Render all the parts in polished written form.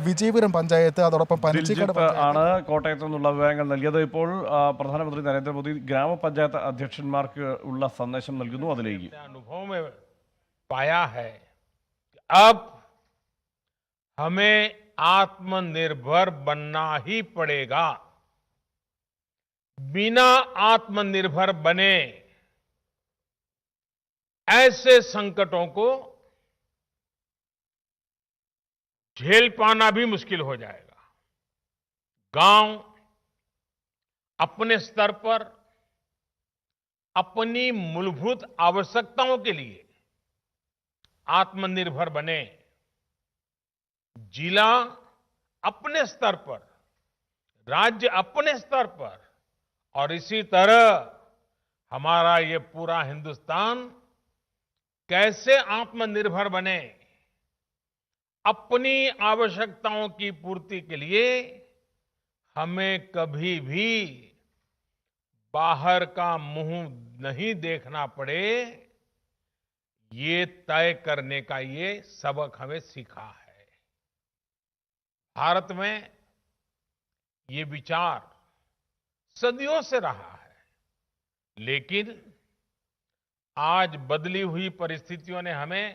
വിജയപുരം പഞ്ചായത്ത്, അതോടൊപ്പം പനച്ചിക്കാട് ദിൽജിത്ത് ആണ് കോട്ടയത്തു നിന്നുള്ള വിവരങ്ങൾ നൽകിയത്. ഇപ്പോൾ പ്രധാനമന്ത്രി നരേന്ദ്രമോദി ഗ്രാമപഞ്ചായത്ത് അധ്യക്ഷന്മാർക്ക് ഉള്ള സന്ദേശം നൽകുന്നു. അതിലേക്ക് पाया है कि अब हमें आत्मनिर्भर बनना ही पड़ेगा। बिना आत्मनिर्भर बने ऐसे संकटों को झेल पाना भी मुश्किल हो जाएगा। गांव अपने स्तर पर अपनी मूलभूत आवश्यकताओं के लिए आत्मनिर्भर बने, जिला अपने स्तर पर, राज्य अपने स्तर पर, और इसी तरह हमारा ये पूरा हिंदुस्तान कैसे आत्मनिर्भर बने, अपनी आवश्यकताओं की पूर्ति के लिए हमें कभी भी बाहर का मुंह नहीं देखना पड़े, ये तय करने का ये सबक हमें सीखा है। भारत में ये विचार सदियों से रहा है, लेकिन आज बदली हुई परिस्थितियों ने हमें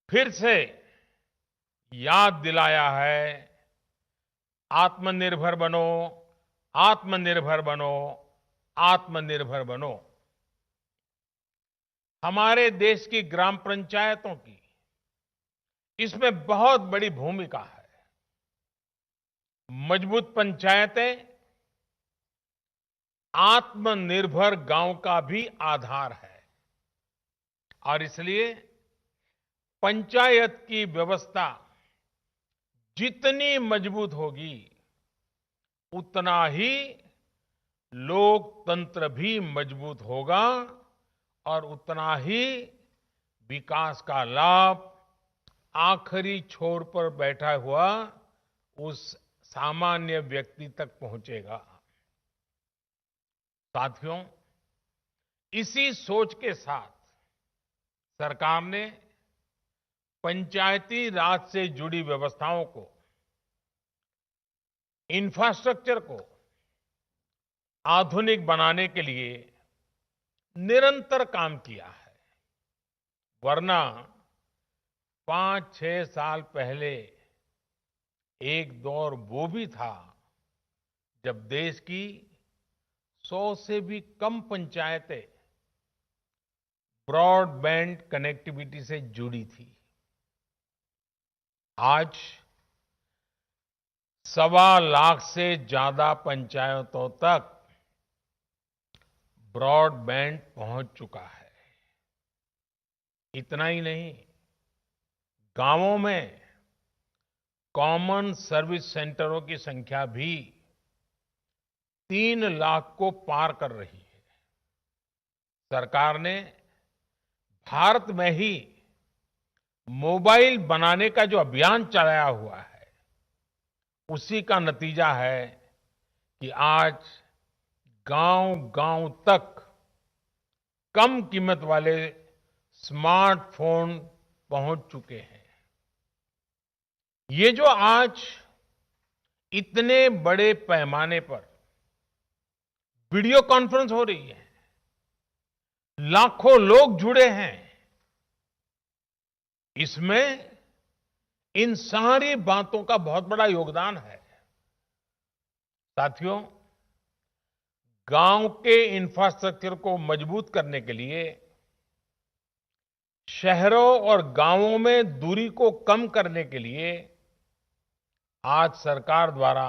फिर से याद दिलाया है, आत्मनिर्भर बनो, आत्मनिर्भर बनो, आत्मनिर्भर बनो। हमारे देश की ग्राम पंचायतों की इसमें बहुत बड़ी भूमिका है। मजबूत पंचायतें आत्मनिर्भर गांव का भी आधार है, और इसलिए पंचायत की व्यवस्था जितनी मजबूत होगी, उतना ही लोकतंत्र भी मजबूत होगा, और उतना ही विकास का लाभ आखिरी छोर पर बैठा हुआ उस सामान्य व्यक्ति तक पहुंचेगा। साथियों, इसी सोच के साथ सरकार ने पंचायती राज से जुड़ी व्यवस्थाओं को, इंफ्रास्ट्रक्चर को आधुनिक बनाने के लिए निरंतर काम किया है। वरना 5-6 साल पहले एक दौर वो भी था जब देश की 100 से भी कम पंचायतें ब्रॉडबैंड कनेक्टिविटी से जुड़ी थी। आज 1.25 लाख से ज्यादा पंचायतों तक ब्रॉडबैंड पहुंच चुका है। इतना ही नहीं, गांवों में कॉमन सर्विस सेंटरों की संख्या भी 3 लाख को पार कर रही है। सरकार ने भारत में ही मोबाइल बनाने का जो अभियान चलाया हुआ है, उसी का नतीजा है कि आज गांव-गांव तक कम कीमत वाले स्मार्टफोन पहुंच चुके हैं। ये जो आज इतने बड़े पैमाने पर वीडियो कॉन्फ्रेंस हो रही है, लाखों लोग जुड़े हैं, इसमें इन सारी बातों का बहुत बड़ा योगदान है। साथियों, गांव के इंफ्रास्ट्रक्चर को मजबूत करने के लिए, शहरों और गांवों में दूरी को कम करने के लिए आज सरकार द्वारा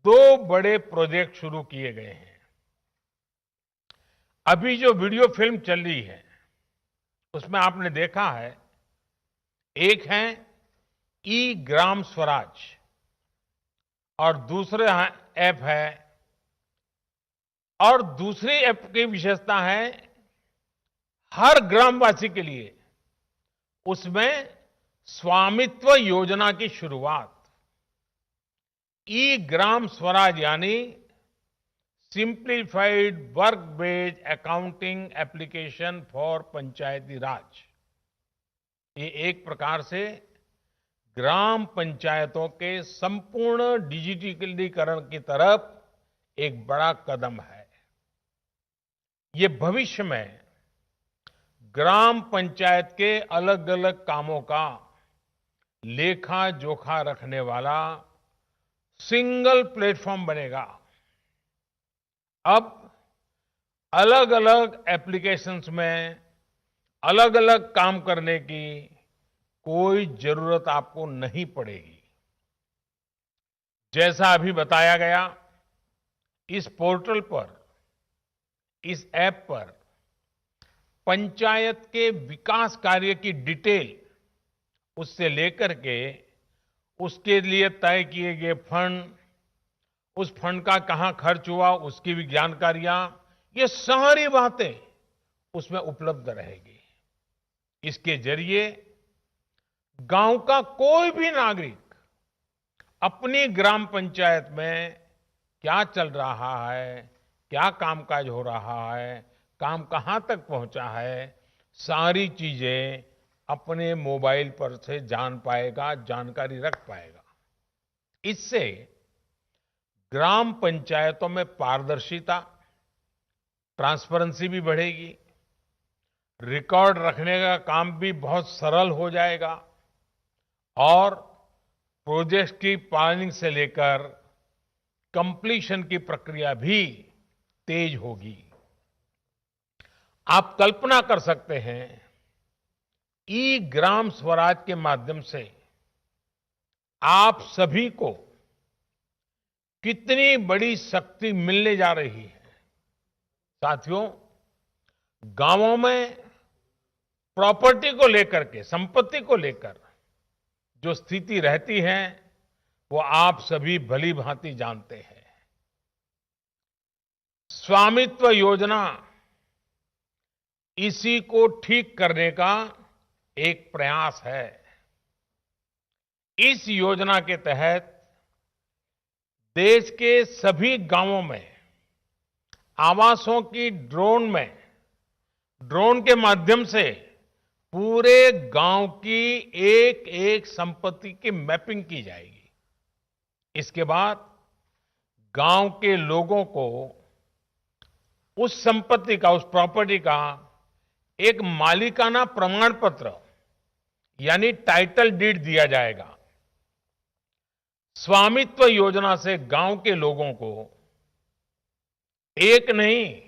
2 बड़े प्रोजेक्ट शुरू किए गए हैं। अभी जो वीडियो फिल्म चल रही है, उसमें आपने देखा है, एक है ई ग्राम स्वराज और दूसरा ऐप है, और दूसरी ऐप की विशेषता है हर ग्रामवासी के लिए उसमें स्वामित्व योजना की शुरुआत। ई ग्राम स्वराज यानी simplified work based accounting application for Panchayati Raj. ये एक प्रकार से ग्राम पंचायतों के संपूर्ण डिजिटलीकरण की तरफ एक बड़ा कदम है। ये भविष्य में ग्राम पंचायत के अलग अलग कामों का लेखा जोखा रखने वाला सिंगल प्लेटफॉर्म बनेगा। अब अलग अलग एप्लीकेशंस में अलग अलग काम करने की कोई जरूरत आपको नहीं पड़ेगी। जैसा अभी बताया गया, इस पोर्टल पर, इस ऐप पर पंचायत के विकास कार्य की डिटेल, उससे लेकर के उसके लिए तय किए गए फंड, उस फंड का कहां खर्च हुआ उसकी भी जानकारियां, ये सारी बातें उसमें उपलब्ध रहेगी। इसके जरिए गांव का कोई भी नागरिक अपनी ग्राम पंचायत में क्या चल रहा है, क्या कामकाज हो रहा है, काम कहां तक पहुंचा है, सारी चीजें अपने मोबाइल पर से जान पाएगा, जानकारी रख पाएगा। इससे ग्राम पंचायतों में पारदर्शिता, ट्रांसपेरेंसी भी बढ़ेगी, रिकॉर्ड रखने का काम भी बहुत सरल हो जाएगा और प्रोजेक्ट की प्लानिंग से लेकर कंप्लीशन की प्रक्रिया भी तेज होगी। आप कल्पना कर सकते हैं, ई ग्राम स्वराज के माध्यम से आप सभी को कितनी बड़ी शक्ति मिलने जा रही है। साथियों, गांवों में प्रॉपर्टी को लेकर के, संपत्ति को लेकर जो स्थिति रहती है वो आप सभी भली भांति जानते हैं। स्वामित्व योजना इसी को ठीक करने का एक प्रयास है। इस योजना के तहत देश के सभी गांवों में आवासों की ड्रोन के माध्यम से पूरे गांव की एक एक संपत्ति की मैपिंग की जाएगी। इसके बाद गांव के लोगों को उस संपत्ति का, उस प्रॉपर्टी का एक मालिकाना प्रमाण पत्र यानी टाइटल डीड दिया जाएगा। स्वामित्व योजना से गांव के लोगों को एक नहीं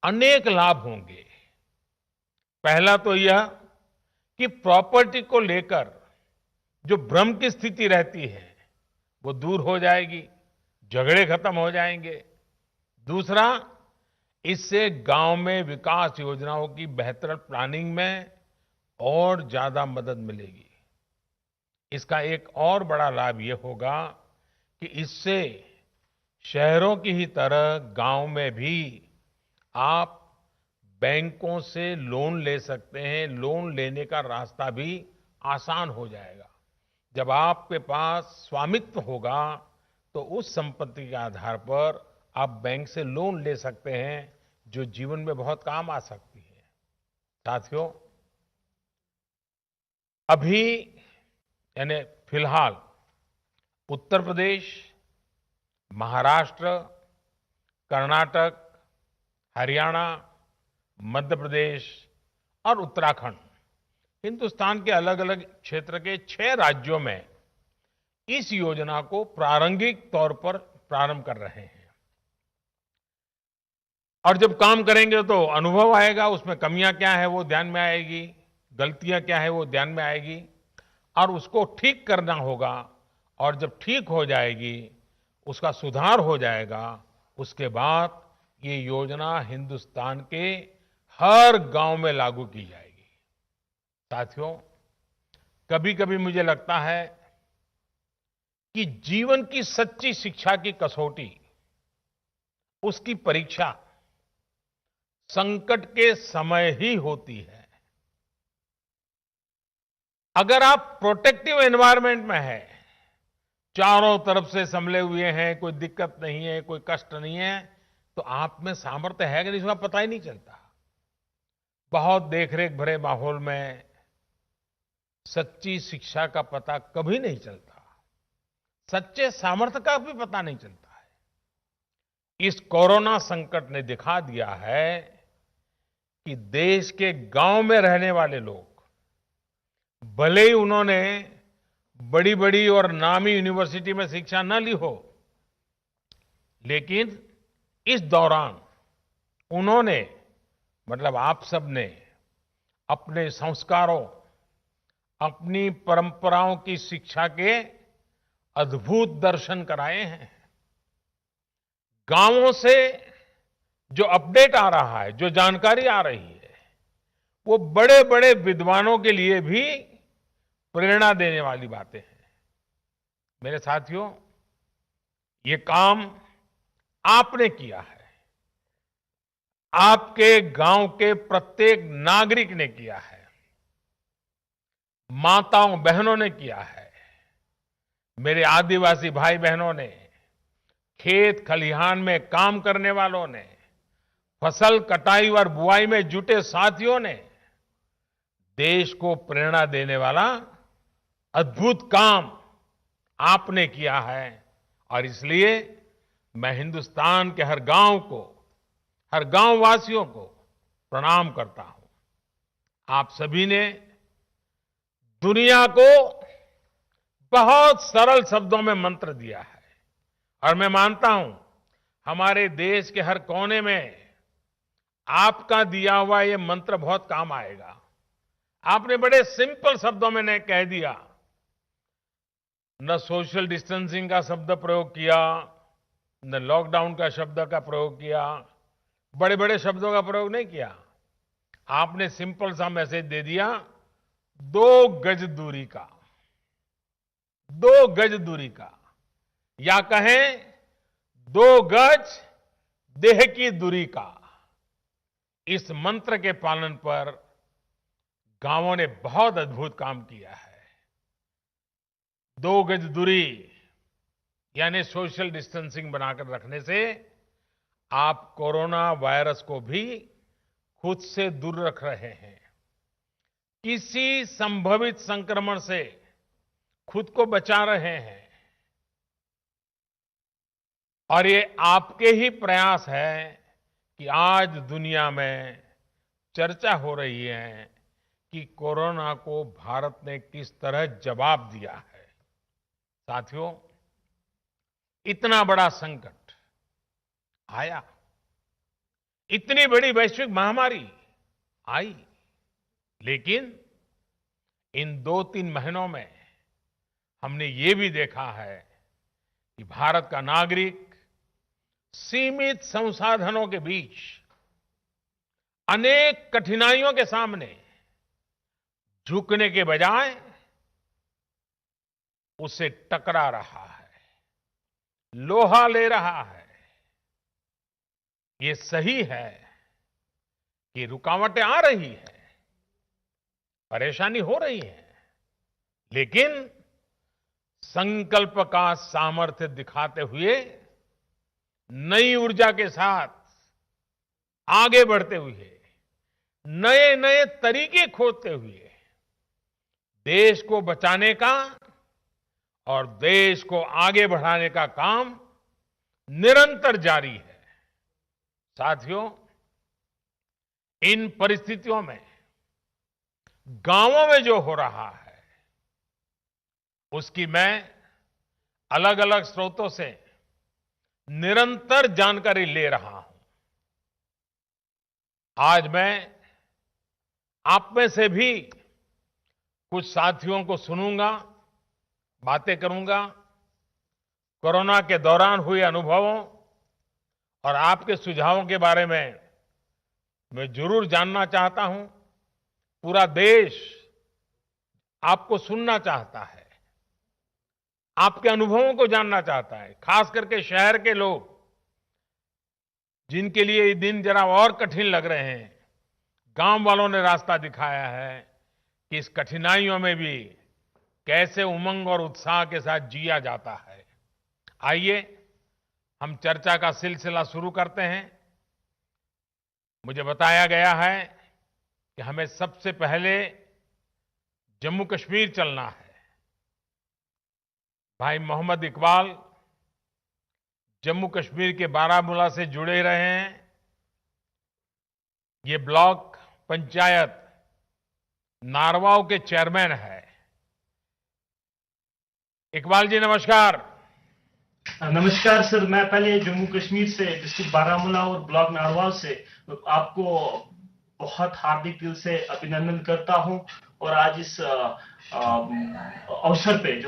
अनेक लाभ होंगे। पहला तो यह कि प्रॉपर्टी को लेकर जो भ्रम की स्थिति रहती है वो दूर हो जाएगी, झगड़े खत्म हो जाएंगे। दूसरा, इससे गांव में विकास योजनाओं की बेहतर प्लानिंग में और ज्यादा मदद मिलेगी। इसका एक और बड़ा लाभ यह होगा कि इससे शहरों की ही तरह गांव में भी आप बैंकों से लोन ले सकते हैं। लोन लेने का रास्ता भी आसान हो जाएगा। जब आपके पास स्वामित्व होगा तो उस संपत्ति के आधार पर आप बैंक से लोन ले सकते हैं, जो जीवन में बहुत काम आ सकती है। साथियों, अभी यानी फिलहाल उत्तर प्रदेश, महाराष्ट्र, कर्नाटक, हरियाणा, मध्य प्रदेश और उत्तराखंड, हिंदुस्तान के अलग अलग क्षेत्र के 6 राज्यों में इस योजना को प्रारंभिक तौर पर प्रारंभ कर रहे हैं। और जब काम करेंगे तो अनुभव आएगा, उसमें कमियां क्या है वो ध्यान में आएगी, गलतियां क्या है वो ध्यान में आएगी और उसको ठीक करना होगा। और जब ठीक हो जाएगी, उसका सुधार हो जाएगा, उसके बाद ये योजना हिंदुस्तान के हर गांव में लागू की जाएगी। साथियों, कभी कभी मुझे लगता है कि जीवन की सच्ची शिक्षा की कसौटी, उसकी परीक्षा संकट के समय ही होती है। अगर आप प्रोटेक्टिव एनवायरनमेंट में हैं, चारों तरफ से संभले हुए हैं, कोई दिक्कत नहीं है, कोई कष्ट नहीं है, तो आप में सामर्थ्य है कि नहीं इसका पता ही नहीं चलता। बहुत देखरेख भरे माहौल में सच्ची शिक्षा का पता कभी नहीं चलता, सच्चे सामर्थ्य का भी पता नहीं चलता है। इस कोरोना संकट ने दिखा दिया है कि देश के गांव में रहने वाले लोग, भले ही उन्होंने बड़ी बड़ी और नामी यूनिवर्सिटी में शिक्षा न ली हो, लेकिन इस दौरान उन्होंने, मतलब आप सब ने, अपने संस्कारों, अपनी परंपराओं की शिक्षा के अद्भुत दर्शन कराए हैं। गांवों से जो अपडेट आ रहा है, जो जानकारी आ रही है, वो बड़े बड़े विद्वानों के लिए भी प्रेरणा देने वाली बातें हैं। मेरे साथियों, ये काम आपने किया है, आपके गांव के प्रत्येक नागरिक ने किया है, माताओं बहनों ने किया है, मेरे आदिवासी भाई बहनों ने, खेत खलिहान में काम करने वालों ने, फसल कटाई और बुआई में जुटे साथियों ने देश को प्रेरणा देने वाला अद्भुत काम आपने किया है। और इसलिए मैं हिंदुस्तान के हर गांव को, हर गांव वासियों को प्रणाम करता हूं। आप सभी ने दुनिया को बहुत सरल शब्दों में मंत्र दिया है, और मैं मानता हूं हमारे देश के हर कोने में आपका दिया हुआ ये मंत्र बहुत काम आएगा। आपने बड़े सिंपल शब्दों में ने कह दिया, न सोशल डिस्टेंसिंग का शब्द प्रयोग किया, न लॉकडाउन का शब्द का प्रयोग किया, बड़े बड़े शब्दों का प्रयोग नहीं किया। आपने सिंपल सा मैसेज दे दिया, 2 गज दूरी का, 2 गज दूरी का, या कहें 2 गज देह की दूरी का। इस मंत्र के पालन पर गांवों ने बहुत अद्भुत काम किया है। 2 गज दूरी यानी सोशल डिस्टेंसिंग बनाकर रखने से आप कोरोना वायरस को भी खुद से दूर रख रहे हैं, किसी संभावित संक्रमण से खुद को बचा रहे हैं। और ये आपके ही प्रयास है कि आज दुनिया में चर्चा हो रही है कि कोरोना को भारत ने किस तरह जवाब दिया है। साथियों, इतना बड़ा संकट आया, इतनी बड़ी वैश्विक महामारी आई, लेकिन इन 2-3 महीनों में हमने ये भी देखा है कि भारत का नागरिक सीमित संसाधनों के बीच अनेक कठिनाइयों के सामने झुकने के बजाय उससे टकरा रहा है, लोहा ले रहा है। ये सही है कि रुकावटें आ रही है, परेशानी हो रही है, लेकिन संकल्प का सामर्थ्य दिखाते हुए, नई ऊर्जा के साथ आगे बढ़ते हुए, नए नए तरीके खोजते हुए देश को बचाने का और देश को आगे बढ़ाने का काम निरंतर जारी है। साथियों, इन परिस्थितियों में गांवों में जो हो रहा है, उसकी मैं अलग अलग स्रोतों से निरंतर जानकारी ले रहा हूं। आज मैं आप में से भी कुछ साथियों को सुनूंगा, बातें करूंगा, कोरोना के दौरान हुए अनुभवों और आपके सुझावों के बारे में मैं जरूर जानना चाहता हूं। पूरा देश आपको सुनना चाहता है, आपके अनुभवों को जानना चाहता है, खास करके शहर के लोग जिनके लिए ये दिन जरा और कठिन लग रहे हैं। गांव वालों ने रास्ता दिखाया है कि इस कठिनाइयों में भी कैसे उमंग और उत्साह के साथ जिया जाता है। आइए हम चर्चा का सिलसिला शुरू करते हैं। मुझे बताया गया है कि हमें सबसे पहले जम्मू कश्मीर चलना है। भाई मोहम्मद इकबाल जम्मू कश्मीर के बारामूला से जुड़े रहे हैं। ये ब्लॉक पंचायत नारवाव के चेयरमैन है। इकबाल जी नमस्कार। नमस्कार सर, मैं पहले जम्मू कश्मीर से डिस्ट्रिक्ट बारामूला और ब्लॉक नारवाल से आपको बहुत हार्दिक दिल से अभिनंदन करता हूं। और आज इस अवसर पे जो